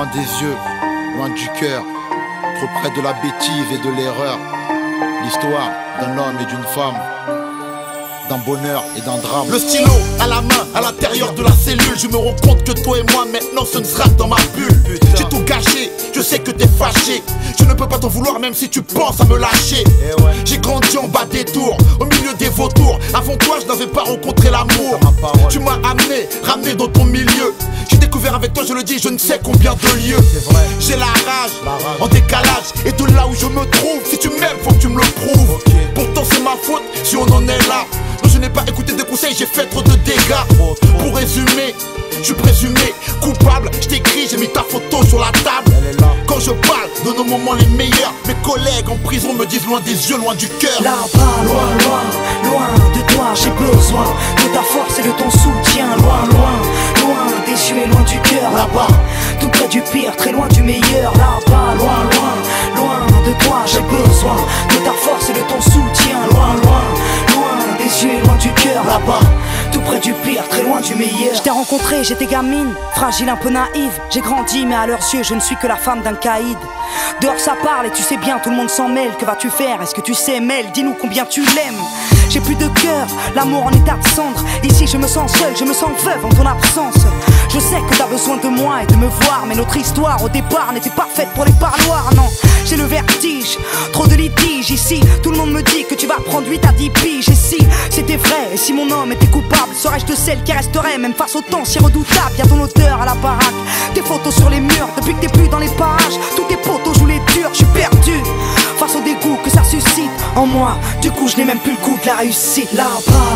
Loin des yeux, loin du cœur, trop près de la bêtise et de l'erreur. L'histoire d'un homme et d'une femme, d'un bonheur et d'un drame. Le stylo à la main, à l'intérieur de la cellule. Je me rends compte que toi et moi maintenant ce ne sera que dans ma bulle. J'ai tout gâché, je sais que t'es fâché. Je ne peux pas t'en vouloir même si tu penses à me lâcher. J'ai grandi en bas des tours, au milieu des vautours. Avant toi je n'avais pas rencontré l'amour. Tu m'as amené, ramené dans ton milieu. J'ai découvert avec toi, je le dis, je ne sais combien de lieux. J'ai la rage, en décalage. Et de là où je me trouve, si tu m'aimes faut que tu me le prouves. Pourtant c'est ma faute si on en est là. Non, je n'ai pas écouté des conseils, j'ai fait trop de dégâts. Pour résumer, je suis présumé coupable. Je t'écris, j'ai mis ta photo sur la table. Quand je parle de nos moments les meilleurs, mes collègues en prison me disent loin des yeux, loin du cœur. Là-bas, loin, loin, loin de toi, j'ai besoin de ta force et de ton soutien. Loin, loin, loin des yeux et loin du cœur. Là-bas, tout près du pire, très loin du meilleur. Là-bas, loin, loin, loin de toi, j'ai besoin de ta force et de ton soutien. Loin, loin, loin des yeux et loin du cœur. Là-bas, tout près du pire, très loin du meilleur. Je t'ai rencontré, j'étais gamine, fragile, un peu naïve. J'ai grandi, mais à leurs yeux, je ne suis que la femme d'un caïd. Dehors ça parle et tu sais bien, tout le monde s'en mêle. Que vas-tu faire? Est-ce que tu sais, Mel? Dis-nous combien tu l'aimes. J'ai plus de cœur, l'amour en état de cendre. Ici je me sens seul, je me sens veuve en ton absence. Je sais que t'as besoin de moi et de me voir, mais notre histoire au départ n'était pas faite pour les parloirs, non. J'ai le vertige, trop de litiges ici. Tout le monde me dit que tu vas prendre 8 à 10 piges. Et si c'était vrai, et si mon homme était coupable, serais-je de celle qui resterait même face au temps si redoutable? Y'a ton odeur à la baraque, tes photos sur les murs. Depuis que t'es plus dans les parages, tous tes potos jouent les durs. Je suis perdu face au dégoût que ça suscite en moi. Du coup je n'ai même plus le goût de la réussite. Là-bas,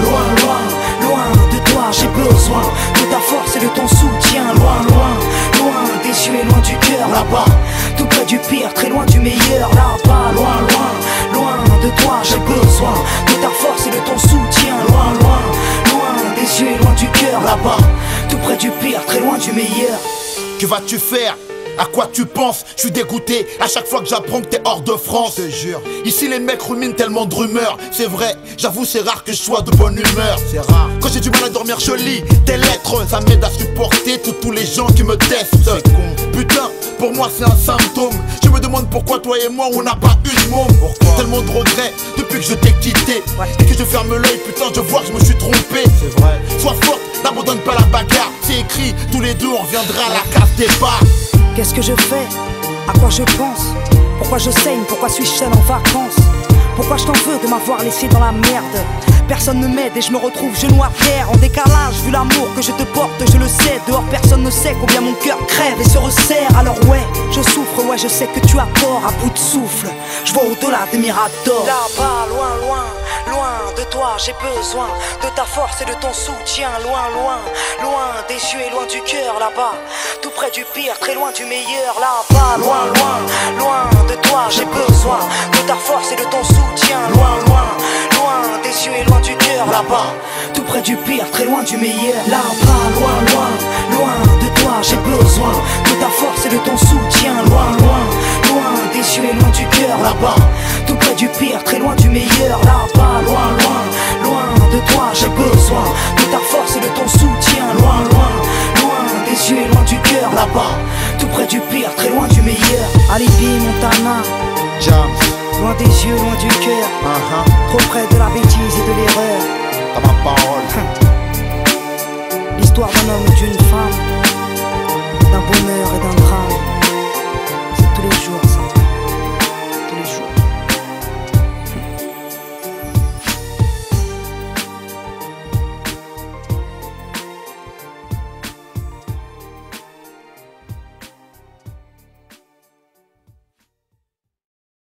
loin, loin, loin de toi, j'ai besoin de ta force et de ton soutien. Loin, loin, loin des yeux et loin du cœur. Là-bas, tout près du pire, très loin du meilleur. Là-bas, loin, loin, loin de toi, j'ai besoin de ta force et de ton soutien. Loin, loin, loin des yeux et loin du cœur. Là-bas, tout près du pire, très loin du meilleur. Que vas-tu faire? À quoi tu penses? Je suis dégoûté à chaque fois que j'apprends que t'es hors de France. Je te jure. Ici les mecs ruminent tellement de rumeurs. C'est vrai, j'avoue c'est rare que je sois de bonne humeur. C'est rare. Quand j'ai du mal à dormir je lis tes lettres. Ça m'aide à supporter tous les gens qui me testent. C'est con. Putain, pour moi c'est un symptôme. Je me demande pourquoi toi et moi on n'a pas une môme. Tellement de regrets depuis que je t'ai quitté. Dès que je ferme l'œil, putain je vois que je me suis trompé. C'est vrai. Sois forte, n'abandonne pas la bagarre. C'est écrit, tous les deux on reviendra à la case départ. Qu'est-ce que je fais? À quoi je pense? Pourquoi je saigne? Pourquoi suis-je seul en vacances? Pourquoi je t'en veux de m'avoir laissé dans la merde? Personne ne m'aide et je me retrouve genou à terre. En décalage, vu l'amour que je te porte, je le sais. Dehors personne ne sait combien mon cœur crève et se resserre. Alors ouais, je souffre, ouais je sais que tu as tort. À bout de souffle, je vois au-delà des miradors. Là-bas, loin, loin, loin de toi, j'ai besoin de ta force et de ton soutien. Loin, loin, loin des yeux et loin du cœur. Là-bas, tout près du pire, très loin du meilleur. Là-bas, loin, loin, loin de toi, j'ai besoin de ta force et de ton soutien. Loin, loin, loin des yeux et loin du cœur. Là-bas, tout près du pire, très loin du meilleur. Là-bas, loin, loin, loin de toi, j'ai besoin de ta force et de ton soutien. Loin, loin, loin des yeux et loin du cœur. Là-bas, tout près du pire, très loin du meilleur. Là-bas, loin, loin, loin de toi, j'ai besoin de ta force et de ton soutien. Loin, loin, loin des yeux et loin du cœur. Là-bas, tout près du pire, très loin du meilleur. Alibi, Montana, Jams, loin des yeux, loin du cœur. Trop près de la bêtise et de l'erreur. t'as ma parole. L'histoire d'un homme et d'une femme, d'un bonheur et d'un